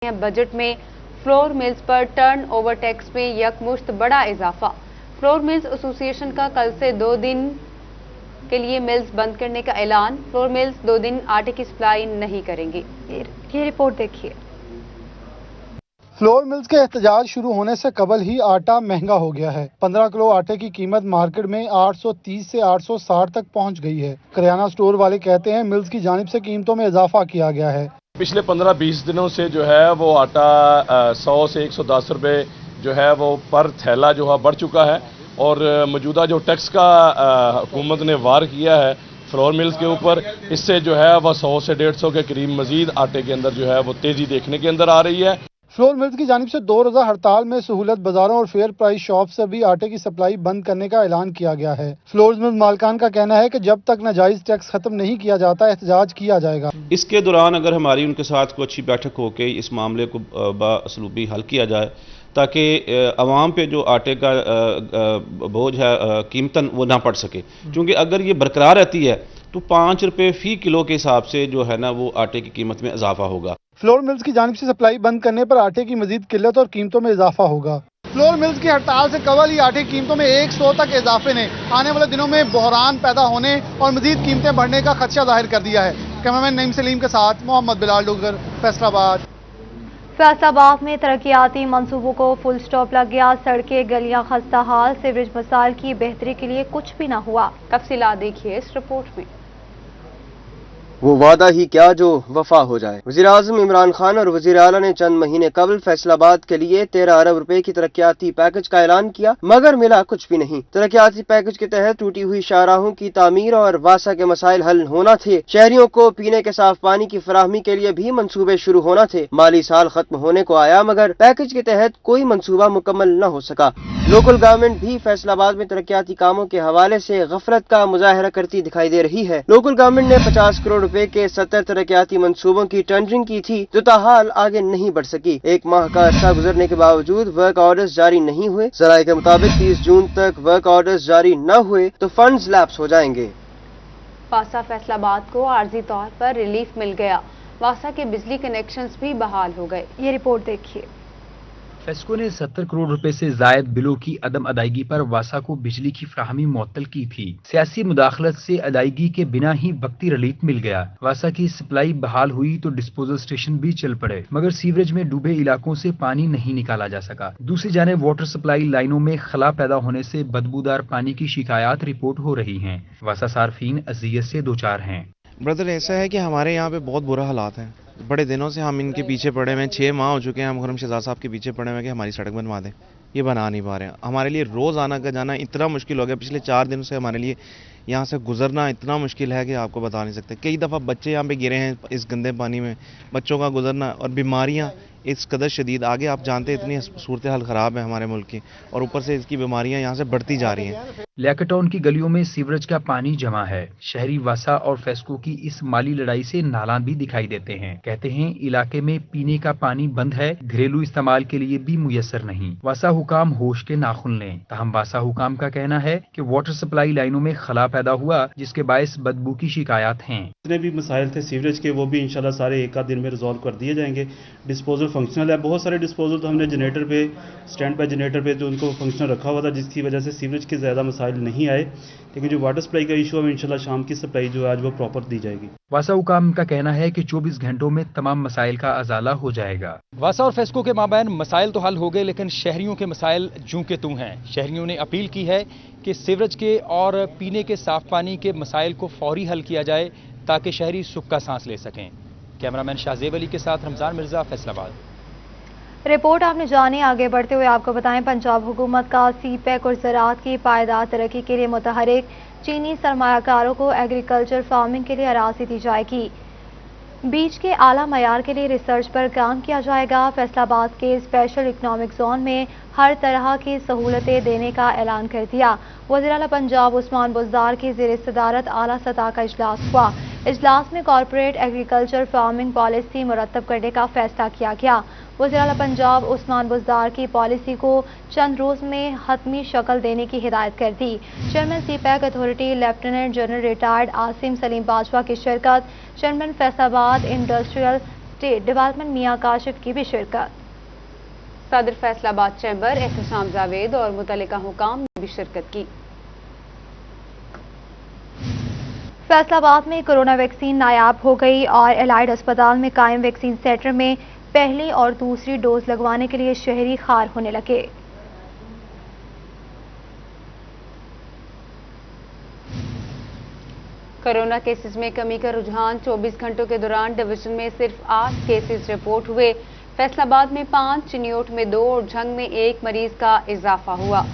Budget में flour mills पर turn over tax में यकमुश्त बड़ा इजाफा। फ्लोर मिल्स एसोसिएशन का कल से 2 दिन के लिए मिल्स बंद करने का ऐलान। फ्लोर मिल्स 2 दिन आटे की सप्लाई नहीं करेंगी। ये रिपोर्ट देखिए। फ्लोर मिल्स के एहतजाज शुरू होने से कबल ही आटा महंगा हो गया है। 15 किलो आटे की कीमत मार्केट में 830 से 860 तक पहुंच गई है। करियाना स्टोर वाले कहते हैं मिल्स की जानिब से कीमतों में इजाफा किया गया है। पिछले 15-20 दिनों से जो है वो आटा 100 से 110 रुपए जो है वो पर थैला जो है बढ़ चुका है और मौजूदा जो टैक्स का हुकूमत ने वार किया है फ्लोर मिल्स के ऊपर, इससे जो है वह 100 से 150 के करीब मजीद आटे के अंदर जो है वो तेजी देखने के अंदर आ रही है। फ्लोर मिल्स की जानिब से 2 रोज़ा हड़ताल में सहूलत बाजारों और फेयर प्राइस शॉप से भी आटे की सप्लाई बंद करने का ऐलान किया गया है। फ्लोर मिल्स मालकान का कहना है कि जब तक नाजायज टैक्स खत्म नहीं किया जाता एहतजाज किया जाएगा। इसके दौरान अगर हमारी उनके साथ कोई अच्छी बैठक हो के इस मामले को बासलूबी हल किया जाए ताकि अवाम पे जो आटे का बोझ है कीमतन वो ना पड़ सके, क्योंकि अगर ये बरकरार रहती है तो 5 रुपये फी किलो के हिसाब से जो है ना वो आटे की कीमत में इजाफा होगा। फ्लोर मिल्स की जानिब से सप्लाई बंद करने पर आटे की मजीद किल्लत और कीमतों में इजाफा होगा। फ्लोर मिल्स की हड़ताल से कबल ही आटे की कीमतों में 100 तक इजाफे ने आने वाले दिनों में बहरान पैदा होने और मजीद कीमतें बढ़ने का खदशा जाहिर कर दिया है। कैमरामैन नईम सलीम के साथ मोहम्मद बिलाल डोगर, फैसलाबाद। फैसलाबाद में तरक्याती मंसूबों को फुल स्टॉप लग गया। सड़कें गलियां खस्ता हाल, सीवरेज मसाइल की बेहतरी के लिए कुछ भी न हुआ। तफसीलात देखिए इस रिपोर्ट में। वो वादा ही क्या जो वफा हो जाए। वज़ीर-ए-आज़म इमरान खान और वज़ीर आला ने चंद महीने कबल फैसलाबाद के लिए 13 अरब रुपए की तरक्याती पैकेज का ऐलान किया, मगर मिला कुछ भी नहीं। तरक्याती पैकेज के तहत टूटी हुई शाहराहों की तामीर और वासा के मसाइल हल होना थे। शहरियों को पीने के साफ पानी की फराहमी के लिए भी मंसूबे शुरू होना थे। माली साल खत्म होने को आया मगर पैकेज के तहत कोई मंसूबा मुकम्मल न हो सका। लोकल गवर्नमेंट भी फैसलाबाद में तरक्याती कामों के हवाले से गफलत का मुजाहरा करती दिखाई दे रही है। लोकल गवर्नमेंट ने 50 करोड़ रुपए के 70 तरक्याती मंसूबों की टेंडरिंग की थी जो ताहाल आगे नहीं बढ़ सकी। 1 माह का अरसा गुजरने के बावजूद वर्क ऑर्डर्स जारी नहीं हुए। ज़राए के मुताबिक 30 जून तक वर्क ऑर्डर्स जारी न हुए तो फंड्स लैप्स हो जाएंगे। वासा फैसलाबाद को आर्जी तौर पर रिलीफ मिल गया। वासा के बिजली कनेक्शंस भी बहाल हो गए। ये रिपोर्ट देखिए। फेस्को ने 70 करोड़ रुपए से जायद बिलों की अदम अदायगी पर वासा को बिजली की फराहमी मुअत्तल की थी। सियासी मुदाखलत से अदायगी के बिना ही वक्ती रिलीफ मिल गया। वासा की सप्लाई बहाल हुई तो डिस्पोजल स्टेशन भी चल पड़े, मगर सीवरेज में डूबे इलाकों से पानी नहीं निकाला जा सका। दूसरी जानिब वाटर सप्लाई लाइनों में खला पैदा होने से बदबूदार पानी की शिकायत रिपोर्ट हो रही हैं। वासा सार्फिन अजियत से दो चार हैं। ब्रदर, ऐसा है कि हमारे यहाँ पे बहुत बुरा हालात है। बड़े दिनों से हम इनके पीछे पड़े हुए हैं। 6 माह हो चुके हैं हम खुर्रम शहजाद साहब के पीछे पड़े हुए हैं कि हमारी सड़क बनवा दें। ये बना नहीं पा रहे हैं। हमारे लिए रोज़ आना का जाना इतना मुश्किल हो गया। पिछले 4 दिनों से हमारे लिए यहाँ से गुजरना इतना मुश्किल है कि आपको बता नहीं सकते। कई दफ़ा बच्चे यहाँ पे गिरे हैं इस गंदे पानी में। बच्चों का गुजरना और बीमारियाँ इस कदर शदीद आगे, आप जानते हैं इतनी सूरत हाल ख़राब है हमारे मुल्क की, और ऊपर से इसकी बीमारियाँ यहाँ से बढ़ती जा रही हैं। लियाकत की गलियों में सीवरेज का पानी जमा है। शहरी वासा और फेस्को की इस माली लड़ाई से नालान भी दिखाई देते हैं। कहते हैं इलाके में पीने का पानी बंद है, घरेलू इस्तेमाल के लिए भी मुयस्सर नहीं। वासा हुकाम होश के नाखुन लें। ताहम वासा हुकाम का कहना है कि वाटर सप्लाई लाइनों में खला पैदा हुआ जिसके बायस बदबू की शिकायत हैं। जितने भी मसाइल थे सीवरेज के वो भी इंशाल्लाह सारे एक आध दिन में रिजॉल्व कर दिए जाएंगे। डिस्पोजल फंक्शनल है। बहुत सारे डिस्पोजल तो हमने जनरेटर पे, स्टैंड बाय जनरेटर पे तो उनको फंक्शनल रखा हुआ था, जिसकी वजह से सीवरेज के ज़्यादा मसाइल नहीं आए। लेकिन जो वाटर सप्लाई का इशू है इंशाल्लाह शाम की सप्लाई जो है आज वो प्रॉपर दी जाएगी। वासा हुकाम का कहना है कि 24 घंटों में तमाम मसाइल का अजाला हो जाएगा। वासा और फेस्को के माबैन मसाइल तो हल हो गए, लेकिन शहरियों के मसाइल जूं के तूं हैं। शहरियों ने अपील की है कि सीवरेज के और पीने के साफ पानी के मसाइल को फौरी हल किया जाए ताकि शहरी सुख का सांस ले सकें। कैमरामैन शाहजेब अली के साथ रमजान मिर्जा, फैसलाबाद। रिपोर्ट आपने जानी। आगे बढ़ते हुए आपको बताएं, पंजाब हुकूमत का सीपैक और ज़राअत की पायदार तरक्की के लिए मुतहरिक चीनी सरमायाकारों को एग्रीकल्चर फार्मिंग के लिए अराज़ी दी जाएगी। बीज के आला मयार के लिए रिसर्च पर काम किया जाएगा। फैसलाबाद के स्पेशल इकनॉमिक जोन में हर तरह की सहूलतें देने का ऐलान कर दिया। वज़ीर आला पंजाब उस्मान बुज़दार की ज़ेर सदारत आला सतह का इजलास हुआ। इजलास में कॉर्पोरेट एग्रीकल्चर फार्मिंग पॉलिसी मुरतब करने का फैसला किया गया। वज़ीर आला पंजाब उस्मान बुज़दार की पॉलिसी को चंद रोज़ में हतमी शक्ल देने की हिदायत कर दी। Chairman CPEC authority lieutenant general retired Asim Saleem Bajwa की शिरकत। Chairman Faisalabad industrial estate development Mian Kashif की भी शिरकत। सदर फैसलाबाद चैम्बर एहतशाम जावेद और मुतल्लिका हुकाम ने भी शिरकत की। फैसलाबाद में कोरोना वैक्सीन नायाब हो गई और एलाइड अस्पताल में कायम वैक्सीन सेंटर में पहली और दूसरी डोज लगवाने के लिए शहरी खार होने लगे। कोरोना केसेस में कमी का रुझान, 24 घंटों के दौरान डिवीजन में सिर्फ 8 केसेस रिपोर्ट हुए। फैसलाबाद में 5, चिन्योट में 2 और झंग में 1 मरीज का इजाफा हुआ।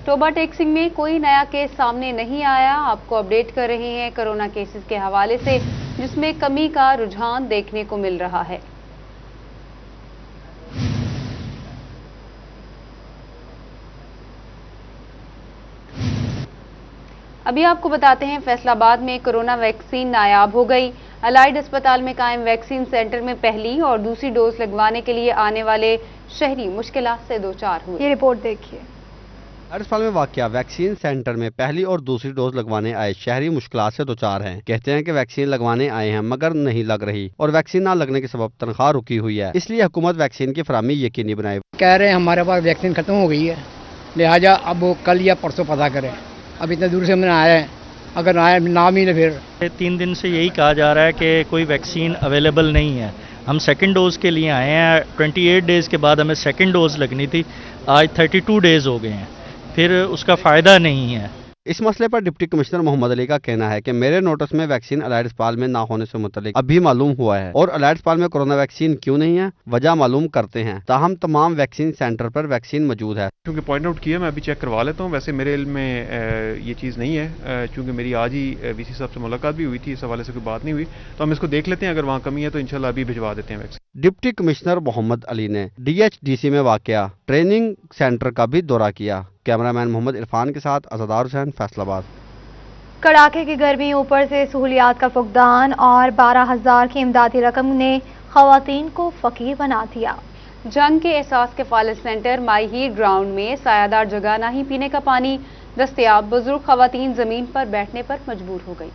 टोबा टेक्सिंग में कोई नया केस सामने नहीं आया। आपको अपडेट कर रहे हैं कोरोना केसेस के हवाले से, जिसमें कमी का रुझान देखने को मिल रहा है। अभी आपको बताते हैं फैसलाबाद में कोरोना वैक्सीन नायाब हो गई। अलाइड अस्पताल में कायम वैक्सीन सेंटर में पहली और दूसरी डोज लगवाने के लिए आने वाले शहरी मुश्किलात से दो चार हुए। ये रिपोर्ट देखिए। अलाइड अस्पताल में वाक़या वैक्सीन सेंटर में पहली और दूसरी डोज लगवाने आए शहरी मुश्किलात से दो चार हैं। कहते हैं कि वैक्सीन लगवाने आए हैं मगर नहीं लग रही और वैक्सीन ना लगने के सबब तनख्वाह रुकी हुई है, इसलिए हुकूमत वैक्सीन की फराहमी यकीनी बनाए। कह रहे हैं हमारे पास वैक्सीन खत्म हो गई है, लिहाजा अब वो कल या परसों पता करें। अब इतने दूर से हमने आए हैं, अगर आए ना मिले फिर। 3 दिन से यही कहा जा रहा है कि कोई वैक्सीन अवेलेबल नहीं है। हम सेकंड डोज के लिए आए हैं, 28 डेज़ के बाद हमें सेकंड डोज लगनी थी, आज 32 डेज़ हो गए हैं, फिर उसका फ़ायदा नहीं है। इस मसले पर डिप्टी कमिश्नर मोहम्मद अली का कहना है कि मेरे नोटिस में वैक्सीन अलाइड अस्पताल में ना होने से मुतल्लिक अभी मालूम हुआ है और अलाइड अस्पताल में कोरोना वैक्सीन क्यों नहीं है वजह मालूम करते हैं। ताहम तमाम वैक्सीन सेंटर पर वैक्सीन मौजूद है। क्योंकि पॉइंट आउट किया, मैं अभी चेक करवा लेता हूँ। वैसे मेरे इल्म में ये चीज़ नहीं है, चूँकि मेरी आज ही वीसी साहब से मुलाकात भी हुई थी, इस हवाले से कोई बात नहीं हुई, तो हम इसको देख लेते हैं। अगर वहाँ कमी है तो इंशाल्लाह अभी भिजवा देते हैं vaccine. Deputy commissioner Mohammad Ali ने DHDC में वाक़या ट्रेनिंग सेंटर का भी दौरा किया। कैमरामैन मोहम्मद इरफान के साथ अज़दार हुसैन, फैसलाबाद। कड़ाके की गर्मी, ऊपर से सहूलियात का फुकदान और 12,000 की इमदादी रकम ने खवातीन को फकीर बना दिया। जंग के एहसास के फालिस सेंटर माई हीट ग्राउंड में सायादार जगह ना ही पीने का पानी दस्तयाब, बुजुर्ग खवातीन जमीन पर बैठने पर मजबूर हो गई।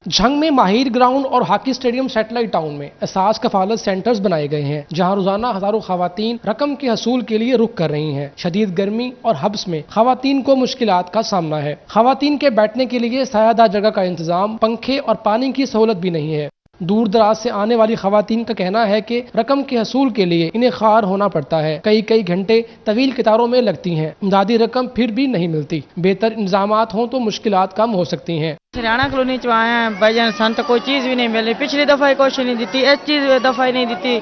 झंग में माहिर ग्राउंड और हॉकी स्टेडियम सैटेलाइट टाउन में एहसास कफालत सेंटर्स बनाए गए हैं, जहां रोजाना हजारों खवातीन रकम के हसूल के लिए रुख कर रही हैं। शदीद गर्मी और हब्स में खवातीन को मुश्किलात का सामना है। खवातीन के बैठने के लिए सायादार जगह का इंतजाम, पंखे और पानी की सहूलत भी नहीं है। दूर दराज से आने वाली खवातीन का कहना है कि रकम के हसूल के लिए इन्हें खार होना पड़ता है। कई घंटे तवील कतारों में लगती हैं। इमदादी रकम फिर भी नहीं मिलती। बेहतर इंतजामात हों तो मुश्किलात कम हो सकती हैं। हरियाणा कॉलोनी च आए हैं भाईजान, सन तो कोई चीज़ भी नहीं मिली। पिछली दफ़ा ही कुछ नहीं दी, इस चीज़ दफ़ा ही नहीं दी।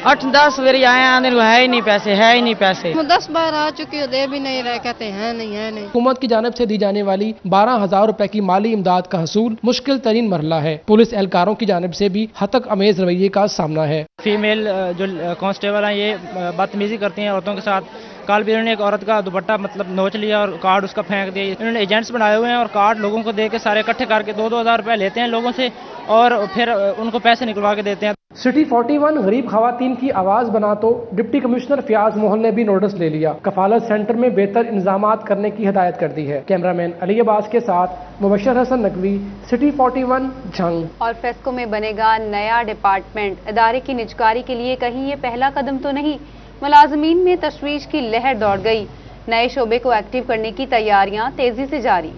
8-10 बारी आए हैं, है ही नहीं पैसे, है ही नहीं पैसे। 10 बार आ चुकी हो, दे भी नहीं रहे, कहते हैं नहीं है नहीं। हुकूमत की जानिब से दी जाने वाली 12,000 रुपए की माली इमदाद का हसूल मुश्किल तरीन मरला है। पुलिस एहलकारों की जानिब से भी हतक अमेज रवैये का सामना है। फीमेल जो कांस्टेबल हैं ये बदतमीजी करती हैं औरतों के साथ। कल भी इन्होंने एक औरत का दुपट्टा नोच लिया और कार्ड उसका फेंक दिया। इन्होंने एजेंट्स बनाए हुए हैं और कार्ड लोगों को दे के सारे इकट्ठे करके 2-2 हज़ार रुपए लेते हैं लोगों से और फिर उनको पैसे निकलवा के देते हैं। सिटी 41 गरीब खवातीन की आवाज बना तो डिप्टी कमिश्नर फयाज मोहन ने भी नोटिस ले लिया। कफालत सेंटर में बेहतर इंतजामात करने की हिदायत कर दी है। कैमरामैन अली अब्बास के साथ मुबशर हसन नकवी, सिटी 41, झंग। और फेस्को में बनेगा नया डिपार्टमेंट। इदारे की निजकारी के लिए कहीं ये पहला कदम तो नहीं। मुलाजमीन में तशवीश की लहर दौड़ गई। नए शोबे को एक्टिव करने की तैयारियां तेजी से जारी।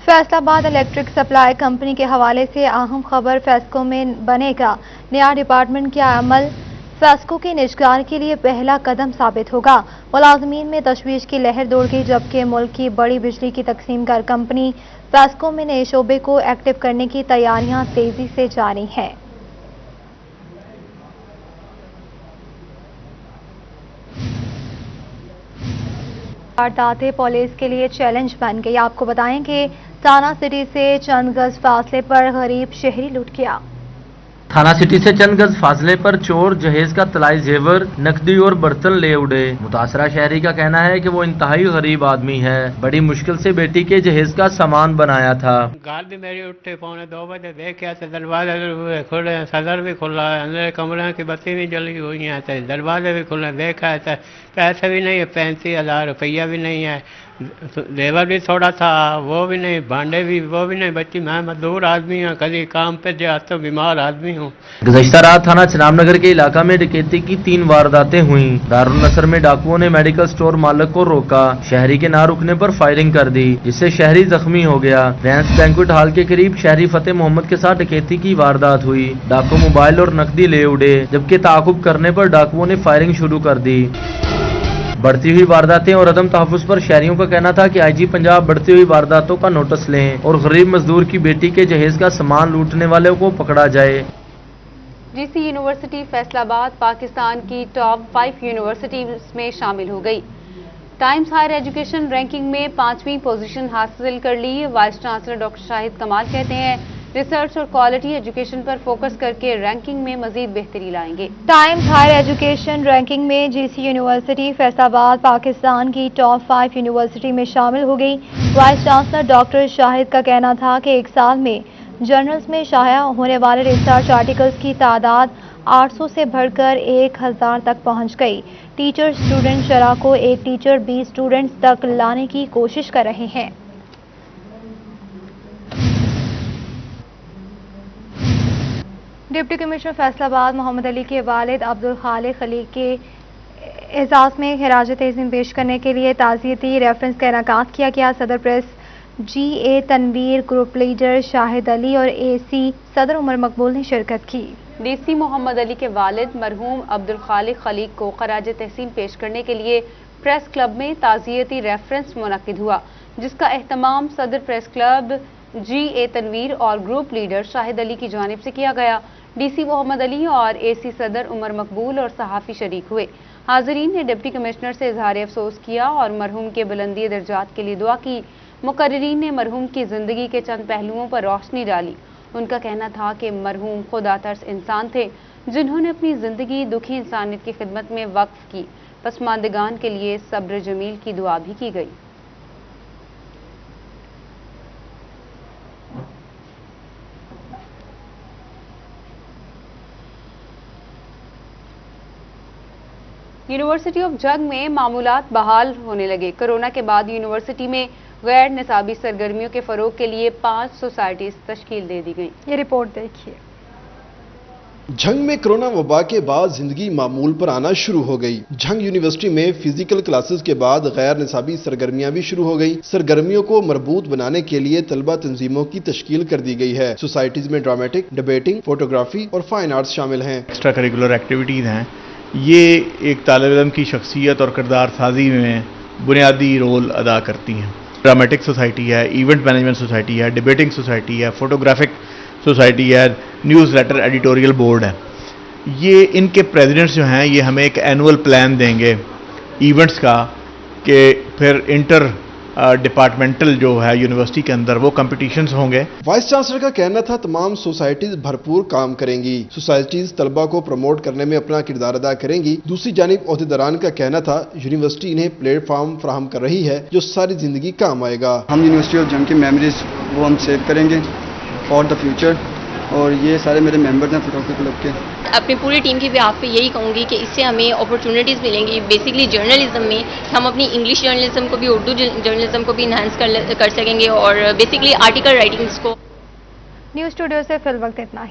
फैसलाबाद इलेक्ट्रिक सप्लाई कंपनी के हवाले से अहम खबर, फेस्को में बनेगा नया डिपार्टमेंट का अमल फेस्को की निजगार के लिए पहला कदम साबित होगा। मुलाजमीन में तशवीश की लहर दौड़ गई, जबकि मुल्क की बड़ी बिजली की तकसीम कर कंपनी फेस्को में नए शोबे को एक्टिव करने की तैयारियां तेजी से जारी हैं। वारदातें पुलिस के लिए चैलेंज बन गई। आपको बताएं कि थाना सिटी से चंद गज फासले पर गरीब शहरी लुट गया। थाना सिटी से चंद गज फासले पर चोर जहेज का तलाई जेवर, नकदी और बर्तन ले उड़े। मुतासरा शहरी का कहना है कि वो इंतहाई गरीब आदमी है, बड़ी मुश्किल से बेटी के जहेज का सामान बनाया था। गाल भी मेरी उठे 1:45 बजे देखे तो दरवाजे खुले हैं, सदर भी खुला है, अंदर कमरे की बत्ती भी जली हुई है, तो दरवाजे भी खुले, देखा है तो पैसे भी नहीं है, 35,000 रुपया भी नहीं है, लेबर भी थोड़ा था वो भी नहीं, भांडे भी वो भी नहीं। बच्ची मैं मजदूर आदमी हूँ, कभी काम पे जाता हूँ, बीमार आदमी हूँ। हूँ। गुज़श्ता रात थाना चिनाब नगर के इलाका में डकैती की 3 वारदातें हुई। दारुल नसर में डाकुओं ने मेडिकल स्टोर मालिक को रोका, शहरी के ना रुकने पर फायरिंग कर दी, जिससे शहरी जख्मी हो गया। रेंस बैंक्वेट हॉल के करीब शहरी फतेह मोहम्मद के साथ डकैती की वारदात हुई। डाकू मोबाइल और नकदी ले उड़े, जबकि ताकुब करने पर डाकुओं ने फायरिंग शुरू कर दी। बढ़ती हुई वारदातें और अदम तहफ़्फ़ुज़ पर शहरियों का कहना था कि आईजी पंजाब बढ़ती हुई वारदातों का नोटिस लें और गरीब मजदूर की बेटी के जहेज का सामान लूटने वालों को पकड़ा जाए। जीसी यूनिवर्सिटी फैसलाबाद पाकिस्तान की टॉप 5 यूनिवर्सिटीज में शामिल हो गई। टाइम्स हायर एजुकेशन रैंकिंग में 5वीं पोजीशन हासिल कर ली। वाइस चांसलर डॉक्टर शाहिद कमाल कहते हैं रिसर्च और क्वालिटी एजुकेशन पर फोकस करके रैंकिंग में मजीद बेहतरी लाएंगे। टाइम्स हायर एजुकेशन रैंकिंग में जीसी यूनिवर्सिटी फैसलाबाद पाकिस्तान की टॉप 5 यूनिवर्सिटी में शामिल हो गई। वाइस चांसलर डॉक्टर शाहिद का कहना था कि एक साल में जर्नल्स में शाया होने वाले रिसर्च आर्टिकल्स की तादाद 800 से बढ़कर 1000 तक पहुंच गई। टीचर स्टूडेंट शरह को एक टीचर 20 स्टूडेंट्स तक लाने की कोशिश कर रहे हैं। डिप्टी कमिश्नर फैसलाबाद मोहम्मद अली के वालिद अब्दुल खालिक खलीक के एजाज में खिराज तज़ीम पेश करने के लिए ताज़ियती रेफरेंस का इनेकाद किया गया। सदर press GA Tanveer, group leader Shahid Ali और AC सदर उमर मकबूल ने शिरकत की। DC मोहम्मद अली के वालिद मरहूम अब्दुल खालिक खलीक को खराज तहसीन पेश करने के लिए प्रेस क्लब में ताज़ियती रेफरेंस मुनक्किद हुआ, जिसका एहतमाम सदर प्रेस क्लब GA तनवीर और ग्रुप लीडर शाहिद अली की जानिब से किया गया। DC मोहम्मद अली और AC सदर उमर मकबूल और सहाफ़ी शरीक हुए। हाज़रीन ने डिप्टी कमिश्नर से इजहार अफसोस किया और मरहूम के बुलंदी दर्जात के लिए दुआ की। मुकर्रिरीन ने मरहूम की ज़िंदगी के चंद पहलुओं पर रोशनी डाली। उनका कहना था कि मरहूम खुदा तर्स इंसान थे, जिन्होंने अपनी ज़िंदगी दुखी इंसानियत की खिदमत में वक्फ की। पसमानदगान के लिए सब्र जमील की दुआ भी की गई। यूनिवर्सिटी ऑफ जंग में मामूलात बहाल होने लगे। कोरोना के बाद यूनिवर्सिटी में गैर निसाबी सरगर्मियों के फरोग के लिए 5 सोसाइटीज तश्कील दे दी गई। ये रिपोर्ट देखिए। झंग में कोरोना वबा के बाद जिंदगी मामूल पर आना शुरू हो गई। झंग यूनिवर्सिटी में फिजिकल क्लासेस के बाद गैर निसाबी सरगर्मियां भी शुरू हो गई। सरगर्मियों को मरबूत बनाने के लिए तलबा तंजीमों की तश्कील कर दी गई है। सोसाइटीज में ड्रामेटिक, डिबेटिंग, फोटोग्राफी और फाइन आर्ट्स शामिल हैं। एक्स्ट्रा करिकुलर एक्टिविटीज हैं, ये एक तालिब इल्म की शख्सियत और किरदार साजी में बुनियादी रोल अदा करती हैं। ड्रामेटिक सोसाइटी है, इवेंट मैनेजमेंट सोसाइटी है, डिबेटिंग सोसाइटी है, फोटोग्राफिक सोसाइटी है, न्यूज़ लेटर एडिटोरियल बोर्ड है। ये इनके प्रेसिडेंट्स जो हैं ये हमें एक एनुअल प्लान देंगे इवेंट्स का कि फिर इंटर डिपार्टमेंटल जो है यूनिवर्सिटी के अंदर वो कंपटीशंस होंगे। वाइस चांसलर का कहना था तमाम सोसाइटीज भरपूर काम करेंगी। सोसाइटीज तलबा को प्रमोट करने में अपना किरदार अदा करेंगी। दूसरी जानिब ओहदेदारान का कहना था यूनिवर्सिटी इन्हें प्लेटफॉर्म फराहम कर रही है जो सारी जिंदगी काम आएगा। हम यूनिवर्सिटी ऑफ जंग की मेमोरीज वो हम सेव करेंगे फॉर द फ्यूचर, और ये सारे मेरे मेंबर्स हैं फोटोग्राफी क्लब के। अपनी पूरी टीम की बेहाफ पे यही कहूँगी कि इससे हमें अपॉर्चुनिटीज़ मिलेंगी बेसिकली जर्नलिज्म में। हम अपनी इंग्लिश जर्नलिज्म को भी, उर्दू जर्नलिज्म को भी इन्हांस कर सकेंगे और बेसिकली आर्टिकल राइटिंग्स को। न्यूज़ स्टूडियो से फिल वक्त इतना ही।